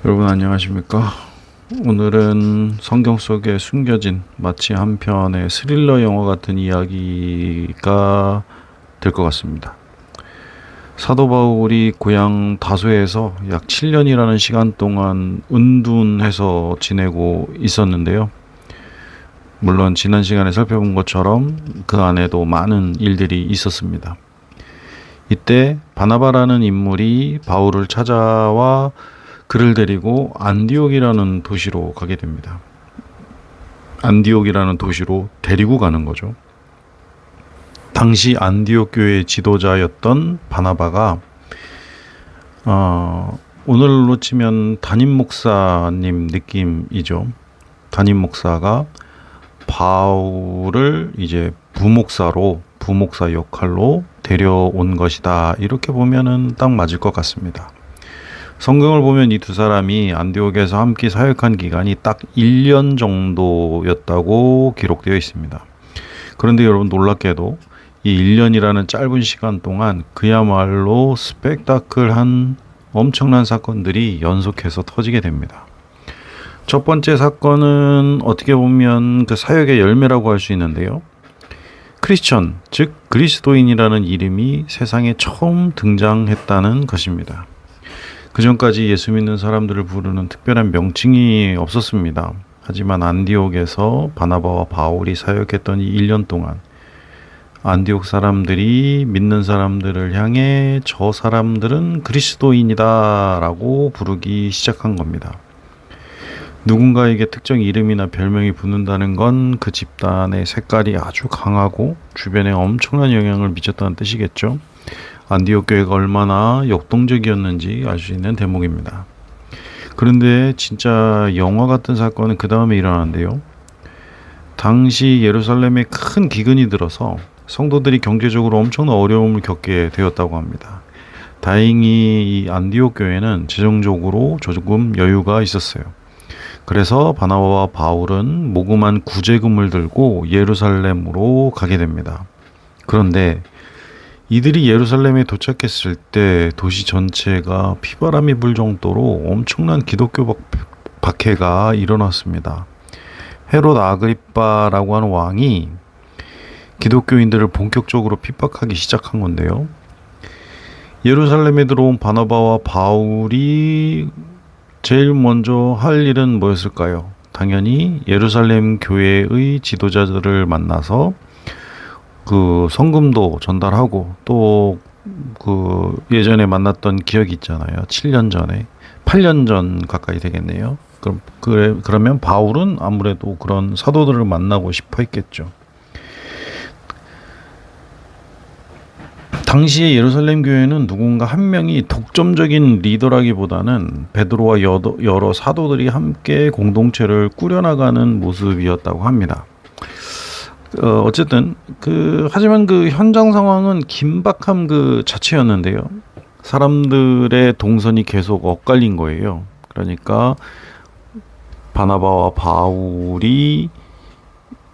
여러분 안녕하십니까? 오늘은 성경 속에 숨겨진 마치 한 편의 스릴러 영화 같은 이야기가 될 것 같습니다. 사도 바울이 고향 다소에서 약 7년이라는 시간 동안 은둔해서 지내고 있었는데요. 물론 지난 시간에 살펴본 것처럼 그 안에도 많은 일들이 있었습니다. 이때 바나바라는 인물이 바울을 찾아와 그를 데리고 안디옥이라는 도시로 가게 됩니다. 안디옥이라는 도시로 데리고 가는 거죠. 당시 안디옥 교회의 지도자였던 바나바가 오늘로 치면 담임 목사님 느낌이죠. 담임 목사가 바울을 이제 부목사 역할로 데려온 것이다. 이렇게 보면은 딱 맞을 것 같습니다. 성경을 보면 이 두 사람이 안디옥에서 함께 사역한 기간이 딱 1년 정도였다고 기록되어 있습니다. 그런데 여러분 놀랍게도 이 1년이라는 짧은 시간 동안 그야말로 스펙타클한 엄청난 사건들이 연속해서 터지게 됩니다. 첫 번째 사건은 어떻게 보면 그 사역의 열매라고 할 수 있는데요. 크리스천, 즉 그리스도인이라는 이름이 세상에 처음 등장했다는 것입니다. 그 전까지 예수 믿는 사람들을 부르는 특별한 명칭이 없었습니다. 하지만 안디옥에서 바나바와 바울이 사역했던 이 1년 동안 안디옥 사람들이 믿는 사람들을 향해 저 사람들은 그리스도인이다 라고 부르기 시작한 겁니다. 누군가에게 특정 이름이나 별명이 붙는다는 건 그 집단의 색깔이 아주 강하고 주변에 엄청난 영향을 미쳤다는 뜻이겠죠. 안디옥 교회가 얼마나 역동적이었는지 알 수 있는 대목입니다. 그런데 진짜 영화 같은 사건은 그 다음에 일어나는데요. 당시 예루살렘에 큰 기근이 들어서 성도들이 경제적으로 엄청난 어려움을 겪게 되었다고 합니다. 다행히 이 안디옥 교회는 재정적으로 조금 여유가 있었어요. 그래서 바나바와 바울은 모금한 구제금을 들고 예루살렘으로 가게 됩니다. 그런데 이들이 예루살렘에 도착했을 때 도시 전체가 피바람이 불 정도로 엄청난 기독교 박해가 일어났습니다. 헤롯 아그리빠라고 하는 왕이 기독교인들을 본격적으로 핍박하기 시작한 건데요. 예루살렘에 들어온 바나바와 바울이 제일 먼저 할 일은 뭐였을까요? 당연히 예루살렘 교회의 지도자들을 만나서 그 성금도 전달하고 또 그 예전에 만났던 기억이 있잖아요. 7년 전에 8년 전 가까이 되겠네요. 그러면 바울은 아무래도 그런 사도들을 만나고 싶어 했겠죠. 당시에 예루살렘 교회는 누군가 한 명이 독점적인 리더라기보다는 베드로와 여러 사도들이 함께 공동체를 꾸려나가는 모습이었다고 합니다. 어쨌든 하지만 그 현장 상황은 긴박함 그 자체였는데요. 사람들의 동선이 계속 엇갈린 거예요. 그러니까 바나바와 바울이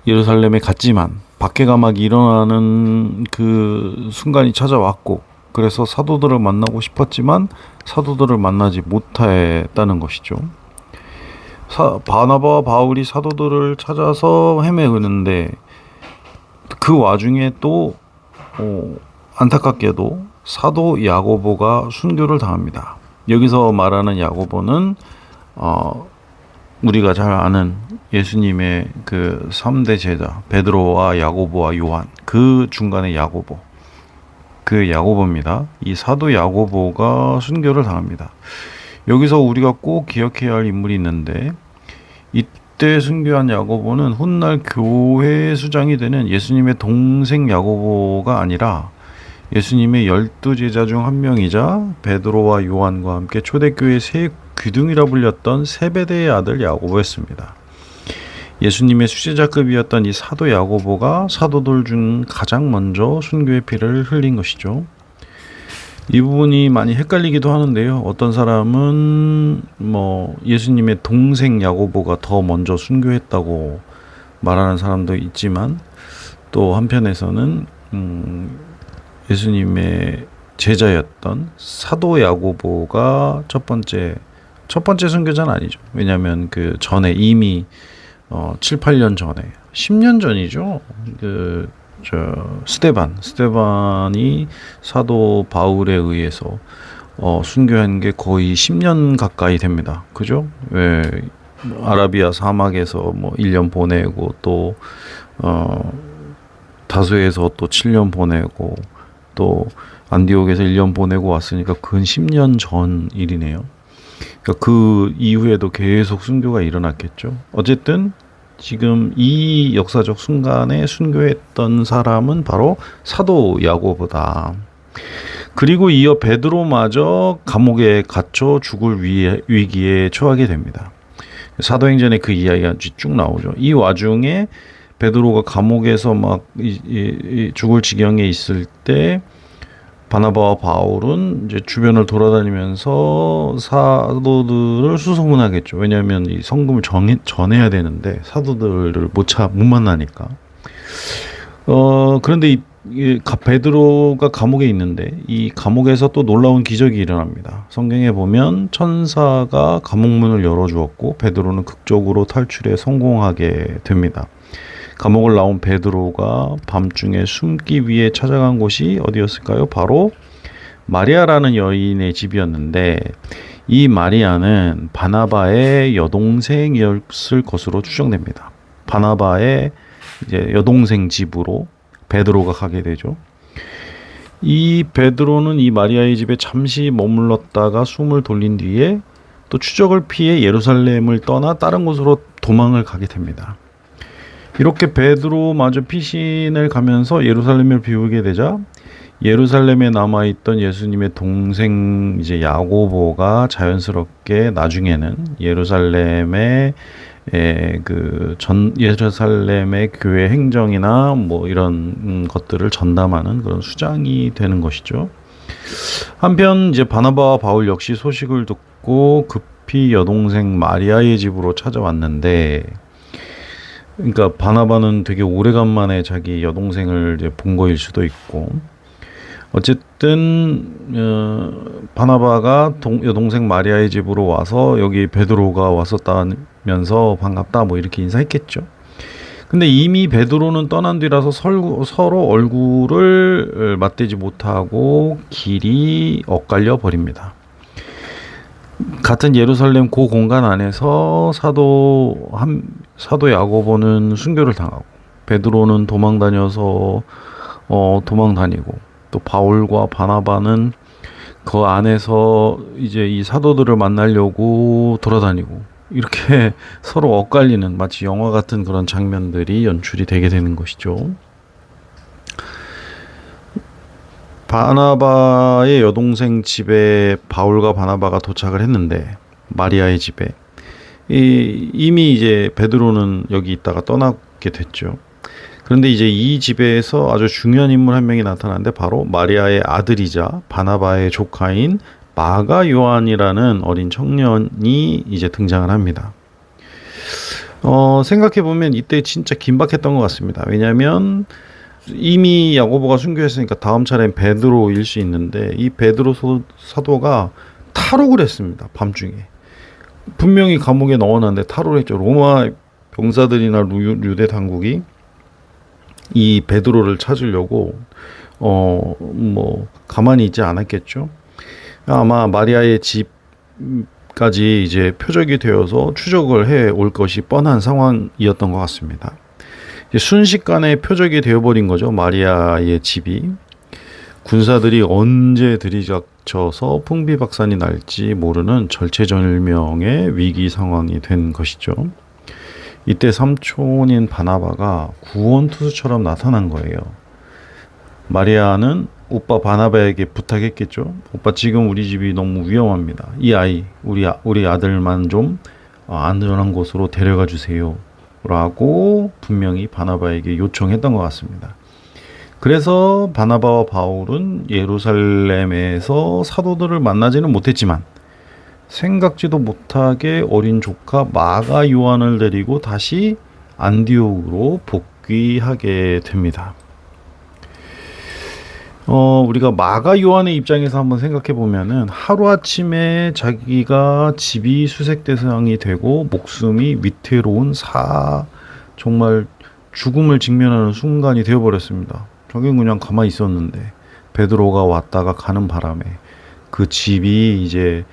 예루살렘에 갔지만 박해가 막 일어나는 그 순간이 찾아왔고, 그래서 사도들을 만나고 싶었지만 사도들을 만나지 못했다는 것이죠. 바나바와 바울이 사도들을 찾아서 헤매는데 그 와중에 또 안타깝게도 사도 야고보가 순교를 당합니다. 여기서 말하는 야고보는 우리가 잘 아는 예수님의 그 3대 제자 베드로와 야고보와 요한, 그 중간에 야고보, 그 야고보입니다. 이 사도 야고보가 순교를 당합니다. 여기서 우리가 꼭 기억해야 할 인물이 있는데, 이때 순교한 야고보는 훗날 교회 수장이 되는 예수님의 동생 야고보가 아니라 예수님의 12제자 중 한 명이자 베드로와 요한과 함께 초대교회 세 귀둥이라 불렸던 세베대의 아들 야고보였습니다. 예수님의 수제자급이었던 이 사도 야고보가 사도들 중 가장 먼저 순교의 피를 흘린 것이죠. 이 부분이 많이 헷갈리기도 하는데요. 어떤 사람은 예수님의 동생 야고보가 더 먼저 순교했다고 말하는 사람도 있지만, 또 한편에서는 예수님의 제자였던 사도 야고보가 첫 번째 첫 번째 순교자는 아니죠. 왜냐하면 그 전에 이미 7, 8년 전에 10년 전이죠. 스데반이 사도 바울에 의해서 순교한 게 거의 10년 가까이 됩니다. 그죠? 왜 아라비아 사막에서 뭐 1년 보내고 또 다소에서 또 7년 보내고 또 안디옥에서 1년 보내고 왔으니까 근 10년 전 일이네요. 그러니까 그 이후에도 계속 순교가 일어났겠죠. 어쨌든 지금 이 역사적 순간에 순교했던 사람은 바로 사도 야고보다. 그리고 이어 베드로마저 감옥에 갇혀 죽을 위기에 처하게 됩니다. 사도행전에 그 이야기가 쭉 나오죠. 이 와중에 베드로가 감옥에서 막 죽을 지경에 있을 때 바나바와 바울은 이제 주변을 돌아다니면서 사도들을 수소문하겠죠. 왜냐하면 이 성금을 전해야 되는데 사도들을 못 만나니까. 그런데 베드로가 감옥에 있는데 이 감옥에서 또 놀라운 기적이 일어납니다. 성경에 보면 천사가 감옥문을 열어주었고 베드로는 극적으로 탈출에 성공하게 됩니다. 감옥을 나온 베드로가 밤중에 숨기 위해 찾아간 곳이 어디였을까요? 바로 마리아라는 여인의 집이었는데 이 마리아는 바나바의 여동생이었을 것으로 추정됩니다. 바나바의 이제 여동생 집으로 베드로가 가게 되죠. 이 베드로는 이 마리아의 집에 잠시 머물렀다가 숨을 돌린 뒤에 또 추적을 피해 예루살렘을 떠나 다른 곳으로 도망을 가게 됩니다. 이렇게 베드로마저 피신을 가면서 예루살렘을 비우게 되자 예루살렘에 남아있던 예수님의 동생 이제 야고보가 자연스럽게 나중에는 예루살렘의 교회 행정이나 뭐 이런 것들을 전담하는 그런 수장이 되는 것이죠. 한편 이제 바나바와 바울 역시 소식을 듣고 급히 여동생 마리아의 집으로 찾아왔는데, 그러니까 바나바는 되게 오래간만에 자기 여동생을 이제 본 거일 수도 있고, 어쨌든 바나바가 여동생 마리아의 집으로 와서 여기 베드로가 왔었다면서 반갑다 뭐 이렇게 인사했겠죠. 근데 이미 베드로는 떠난 뒤라서 서로 얼굴을 맞대지 못하고 길이 엇갈려 버립니다. 같은 예루살렘 그 공간 안에서 사도 야고보는 순교를 당하고 베드로는 도망다니고 또 바울과 바나바는 그 안에서 이제 이 사도들을 만나려고 돌아다니고 이렇게 서로 엇갈리는 마치 영화 같은 그런 장면들이 연출이 되게 되는 것이죠. 바나바의 여동생 집에 바울과 바나바가 도착을 했는데, 마리아의 집에 이미 이제 베드로는 여기 있다가 떠나게 됐죠. 그런데 이제 이 집에서 아주 중요한 인물 한 명이 나타나는데 바로 마리아의 아들이자 바나바의 조카인 마가 요한이라는 어린 청년이 이제 등장을 합니다. 생각해보면 이때 진짜 긴박했던 것 같습니다. 왜냐하면 이미 야고보가 순교했으니까 다음 차례는 베드로일 수 있는데 이 베드로 사도가 탈옥을 했습니다. 밤중에. 분명히 감옥에 넣어놨는데 탈옥을 했죠. 로마 병사들이나 유대 당국이 이 베드로를 찾으려고 가만히 있지 않았겠죠. 아마 마리아의 집까지 이제 표적이 되어서 추적을 해 올 것이 뻔한 상황이었던 것 같습니다. 순식간에 표적이 되어버린 거죠. 마리아의 집이. 군사들이 언제 들이닥쳐서 풍비박산이 날지 모르는 절체절명의 위기 상황이 된 것이죠. 이때 삼촌인 바나바가 구원투수처럼 나타난 거예요. 마리아는 오빠 바나바에게 부탁했겠죠. 오빠 지금 우리 집이 너무 위험합니다. 이 아이 우리 아들만 좀 안전한 곳으로 데려가 주세요 라고 분명히 바나바에게 요청했던 것 같습니다. 그래서 바나바와 바울은 예루살렘에서 사도들을 만나지는 못했지만 생각지도 못하게 어린 조카 마가 요한을 데리고 다시 안디옥으로 복귀하게 됩니다. 우리가 마가 요한의 입장에서 한번 생각해 보면은 하루아침에 자기가 집이 수색 대상이 되고 목숨이 위태로운 정말 죽음을 직면하는 순간이 되어버렸습니다. 자기는 그냥 가만히 있었는데 베드로가 왔다가 가는 바람에 그 집이 이제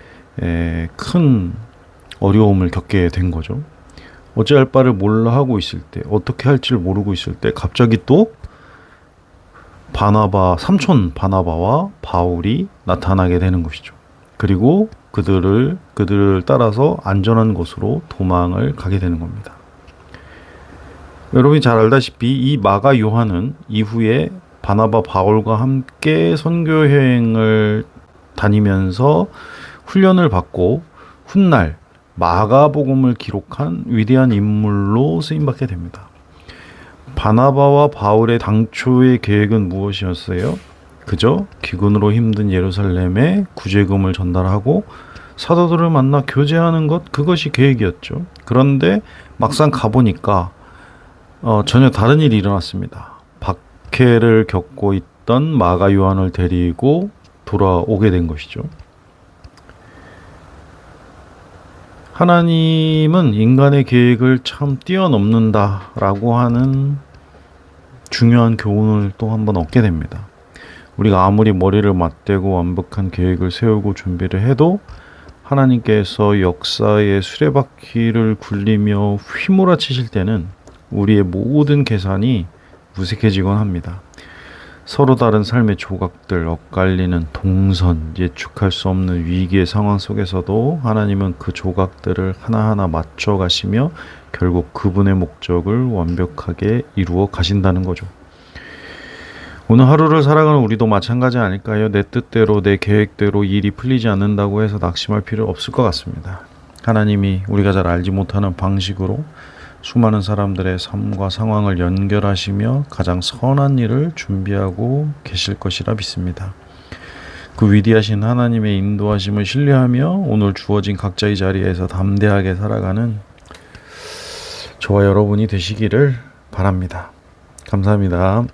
큰 어려움을 겪게 된 거죠. 어찌할 바를 몰라 하고 있을 때, 어떻게 할지를 모르고 있을 때 갑자기 또 삼촌 바나바와 바울이 나타나게 되는 것이죠. 그리고 그들을 따라서 안전한 곳으로 도망을 가게 되는 겁니다. 여러분이 잘 알다시피 이 마가 요한은 이후에 바나바 바울과 함께 선교 여행을 다니면서 훈련을 받고 훗날 마가복음을 기록한 위대한 인물로 쓰임받게 됩니다. 바나바와 바울의 당초의 계획은 무엇이었어요? 그저 기근으로 힘든 예루살렘에 구제금을 전달하고 사도들을 만나 교제하는 것, 그것이 계획이었죠. 그런데 막상 가보니까 전혀 다른 일이 일어났습니다. 박해를 겪고 있던 마가 요한을 데리고 돌아오게 된 것이죠. 하나님은 인간의 계획을 참 뛰어넘는다라고 하는 중요한 교훈을 또 한번 얻게 됩니다. 우리가 아무리 머리를 맞대고 완벽한 계획을 세우고 준비를 해도 하나님께서 역사의 수레바퀴를 굴리며 휘몰아치실 때는 우리의 모든 계산이 무색해지곤 합니다. 서로 다른 삶의 조각들, 엇갈리는 동선, 예측할 수 없는 위기의 상황 속에서도 하나님은 그 조각들을 하나하나 맞춰 가시며 결국 그분의 목적을 완벽하게 이루어 가신다는 거죠. 오늘 하루를 살아가는 우리도 마찬가지 아닐까요? 내 뜻대로, 내 계획대로 일이 풀리지 않는다고 해서 낙심할 필요 없을 것 같습니다. 하나님이 우리가 잘 알지 못하는 방식으로 수많은 사람들의 삶과 상황을 연결하시며 가장 선한 일을 준비하고 계실 것이라 믿습니다. 그 위대하신 하나님의 인도하심을 신뢰하며 오늘 주어진 각자의 자리에서 담대하게 살아가는 저와 여러분이 되시기를 바랍니다. 감사합니다.